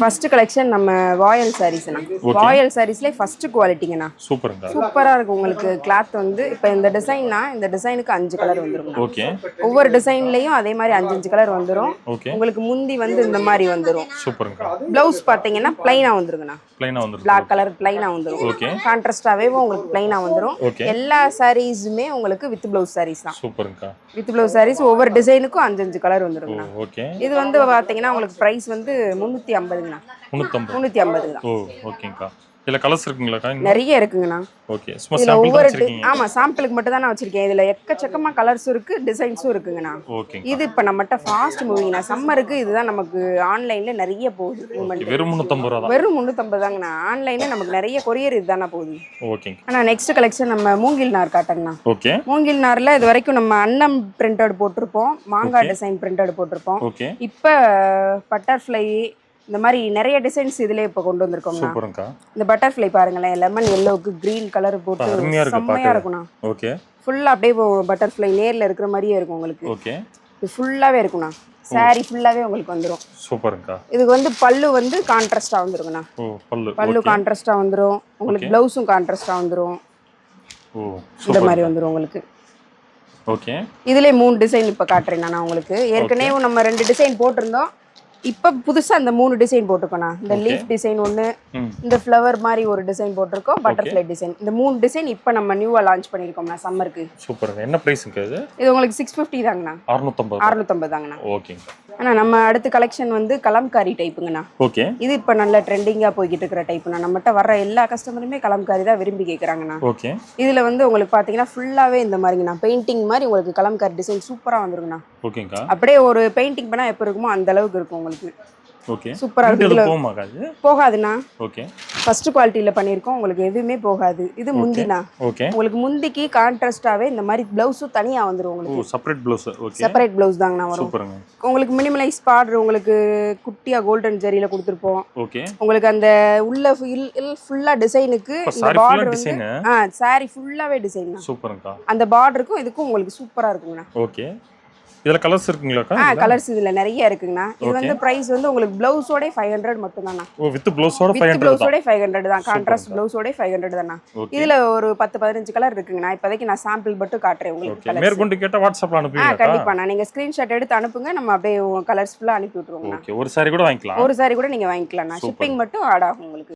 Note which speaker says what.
Speaker 1: First collection நம்ம royal சாரீஸ்ண்ணா. Royal சாரீஸ்ல ஃபர்ஸ்ட் குவாலிட்டிங்கண்ணா.
Speaker 2: சூப்பருங்க.
Speaker 1: சூப்பரா இருக்கும் உங்களுக்கு. கிளாத் வந்து இப்போ இந்த டிசைன்னா இந்த டிசைனுக்கு 5 கலர் வந்துரும்.
Speaker 2: ஓகே.
Speaker 1: ஒவ்வொரு டிசைன்லயும் அதே மாதிரி 5 கலர் வந்துரும்.
Speaker 2: ஓகே.
Speaker 1: உங்களுக்கு முந்தி வந்து இந்த மாதிரி வந்துரும்.
Speaker 2: சூப்பருங்க.
Speaker 1: ப்ளவுஸ் பாத்தீங்கன்னா ப்ளைனா வந்துருங்கண்ணா.
Speaker 2: ப்ளைனா வந்துரும்.
Speaker 1: பிளாக் கலர் ப்ளைனா வந்துரும்.
Speaker 2: ஓகே.
Speaker 1: கான்ட்ராஸ்டாவே உங்களுக்கு ப்ளைனா வந்துரும்.
Speaker 2: ஓகே.
Speaker 1: எல்லா சாரீஸுமே உங்களுக்கு வித் ப்ளவுஸ் சாரீஸ் தான்.
Speaker 2: சூப்பருங்க.
Speaker 1: வித் ப்ளவுஸ் சாரீஸ் ஒவ்வொரு டிசைனுக்கும் 5 கலர் வந்துருங்கண்ணா.
Speaker 2: ஓகே.
Speaker 1: இது வந்து பாத்தீங்கன்னா உங்களுக்கு பிரைஸ் வந்து 350ங்கண்ணா.
Speaker 2: 350
Speaker 1: தான்.
Speaker 2: ஓ ஓகேங்கா. இதுல கலர்ஸ் இருக்குங்களாக்கா?
Speaker 1: நிறைய இருக்குங்கண்ணா.
Speaker 2: ஓகே. சும்மா சாம்பிள் தான் வச்சிருக்கீங்க.
Speaker 1: ஆமா, சாம்பிளுக்கு மட்டும் தான் நான் வச்சிருக்கேன். இதுல எக்கச்சக்கமா கலர்ஸ் இருக்கு, டிசைன்ஸும் இருக்குங்கண்ணா.
Speaker 2: ஓகே.
Speaker 1: இது இப்ப நம்மட்ட ஃபாஸ்ட் மூவிங்ண்ணா. சம்மருக்கு இதுதான் நமக்கு ஆன்லைன்ல நிறைய போகுது.
Speaker 2: வெறும் 350 ரூபாய் தான்.
Speaker 1: வெறும் 350 தாங்கண்ணா. ஆன்லைன்ல நமக்கு நிறைய கொரியர் இதுதானா போகுது.
Speaker 2: ஓகேங்க.
Speaker 1: ஆனா நெக்ஸ்ட் கலெக்ஷன் நம்ம மூங்கில் நார் காட்டங்கண்ணா.
Speaker 2: ஓகே.
Speaker 1: மூங்கில் நார்ல இது வரைக்கும் நம்ம அன்னம் பிரிண்டட் போட்டிருப்போம், மாங்காய் டிசைன் பிரிண்டட் போட்டிருப்போம்.
Speaker 2: ஓகே.
Speaker 1: இப்ப பட்டர்ஃப்ளை இந்த மாதிரி நிறைய டிசைன்ஸ் இதுல இப்ப கொண்டு வந்திருக்கோம்.
Speaker 2: சூப்பருங்கா.
Speaker 1: இந்த பட்டர்ஃப்ளை பாருங்களேன், லெமன் எல்லோவுக்கு கிரீன் கலர் போட்டு செம்மையா இருக்கும்ண்ணா.
Speaker 2: ஓகே.
Speaker 1: ஃபுல்லா அப்படியே பட்டர்ஃப்ளை நேர்ல இருக்கிற மாதிரியே இருக்கும் உங்களுக்கு.
Speaker 2: ஓகே.
Speaker 1: இது ஃபுல்லாவே இருக்கும்ண்ணா. சாரி ஃபுல்லாவே உங்களுக்கு வந்துரும்.
Speaker 2: சூப்பருங்கா.
Speaker 1: இதுக்கு வந்து பல்லு வந்து கான்ட்ராஸ்டா வந்துருங்கண்ணா.
Speaker 2: ஓ
Speaker 1: பல்லு கான்ட்ராஸ்டா வந்துரும். உங்களுக்கு ப்ளவுஸும் கான்ட்ராஸ்டா வந்துரும்.
Speaker 2: ஓ
Speaker 1: இந்த மாதிரி வந்துரும் உங்களுக்கு.
Speaker 2: ஓகே.
Speaker 1: இதுலயே 3 டிசைன் இப்ப காட்டுறேன் நான் உங்களுக்கு. ஏற்கனவே நம்ம 2 டிசைன் போட்டிருந்தோம். இப்ப புதுசா அந்த 3 டிசைன் போட்டுக்கோண்ணா. இந்த லீஃப் டிசைன் ஒன்று, இந்த ஃப்ளவர் மாதிரி ஒரு டிசைன் போட்டிருக்கோம், பட்டர்ஃப்ளை டிசைன். இந்த 3 டிசைன் இப்ப நம்ம நியூவா லான்ச் பண்ணிருக்கோம்ண்ணா சம்மருக்கு.
Speaker 2: சூப்பருங்க. என்ன பிரைஸ்ங்க இது?
Speaker 1: இது உங்களுக்கு 650 தாங்கண்ணா. 650 தாங்கண்ணா.
Speaker 2: ஓகேங்க.
Speaker 1: ஆனா நம்ம அடுத்த கலெக்ஷன் வந்து கலம்காரி டைப்புங்கண்ணா.
Speaker 2: ஓகே. இது
Speaker 1: இப்ப நல்ல ட்ரெண்டிங்கா போய்கிட்டு இருக்கிற டைப்ண்ணா. நம்மகிட்ட வர்ற எல்லா கஸ்டமருமே கலம்காரி தான் விரும்பி கேட்குறாங்கண்ணா.
Speaker 2: ஓகே.
Speaker 1: இதுல வந்து உங்களுக்கு பாத்தீங்கன்னா ஃபுல்லாவே இந்த மாதிரிங்கண்ணா, பெயிண்டிங் மாதிரி உங்களுக்கு கலம்காரி டிசைன் சூப்பரா வந்துருங்கண்ணா.
Speaker 2: ஓகேங்கா. அப்படியே
Speaker 1: ஒரு பெயிண்டிங் பண்ணா எப்ப இருக்குமோ அந்த அளவுக்கு இருக்கும் உங்களுக்கு.
Speaker 2: ஓகே.
Speaker 1: சூப்பரா
Speaker 2: இருக்கு.
Speaker 1: போகாதுண்ணா.
Speaker 2: ஓகே.
Speaker 1: ஃபர்ஸ்ட் குவாலிட்டில பண்ணிருக்கோம். உங்களுக்கு எதுவுமே போகாது. இது முந்தினா.
Speaker 2: ஓகே.
Speaker 1: உங்களுக்கு முந்திக்கு கான்ட்ராஸ்டாவே இந்த மாதிரி ப்ளவுஸும் தனியா வந்துரும் உங்களுக்கு.
Speaker 2: Separate blouse. Okay.
Speaker 1: Separate blouse தாங்கண்ணா வரும்.
Speaker 2: சூப்பருங்க.
Speaker 1: உங்களுக்கு மினிமலைஸ் பார்டர் உங்களுக்கு குட்டியா கோல்டன் ஜரியில கொடுத்துருப்போம்.
Speaker 2: ஓகே.
Speaker 1: உங்களுக்கு அந்த உள்ள ஃபுல்லா டிசைனுக்கு இந்த பார்டர் வந்து சாரி ஃபுல்லாவே டிசைன் தான்.
Speaker 2: சூப்பருங்க.
Speaker 1: அந்த பார்டருக்கும் இதுக்கும் உங்களுக்கு சூப்பரா இருக்குங்கண்ணா.
Speaker 2: ஓகே. இதுல கலர்ஸ் இருக்குங்களாக்கா?
Speaker 1: கலர்ஸ் இதுல நிறைய இருக்குங்கண்ணா. இது வந்து பிரைஸ் வந்து உங்களுக்கு ப்ளவுஸோட 500 மட்டும் தானா.
Speaker 2: ஓ வித் ப்ளவுஸோட 500
Speaker 1: ப்ளவுஸோட 500 தான். கான்ட்ராஸ்ட் ப்ளவுஸோட 500 தானா. இதுல ஒரு 10-15 கலர் இருக்குங்கண்ணா. இப்போதைக்கு நான் சாம்பிள் மட்டும் காட்டுறேன் உங்களுக்கு.
Speaker 2: மேற்கொண்டு கேட்டா வாட்ஸ்அப்ல அனுப்புவீங்களா?
Speaker 1: கண்டிப்பா. நீங்க ஸ்கிரீன்ஷாட் எடுத்து அனுப்புங்க, நம்ம அப்படியே கலர்ஸ் ஃபுல்லா அனுப்பி விட்டுருவோம்.
Speaker 2: ஓகே. ஒரு சாரி கூட வாங்கிக்கலாம்.
Speaker 1: ஒரு சாரி கூட நீங்க வாங்கிக்கலாம். ஷிப்பிங் மட்டும் ஆட் ஆகும் உங்களுக்கு.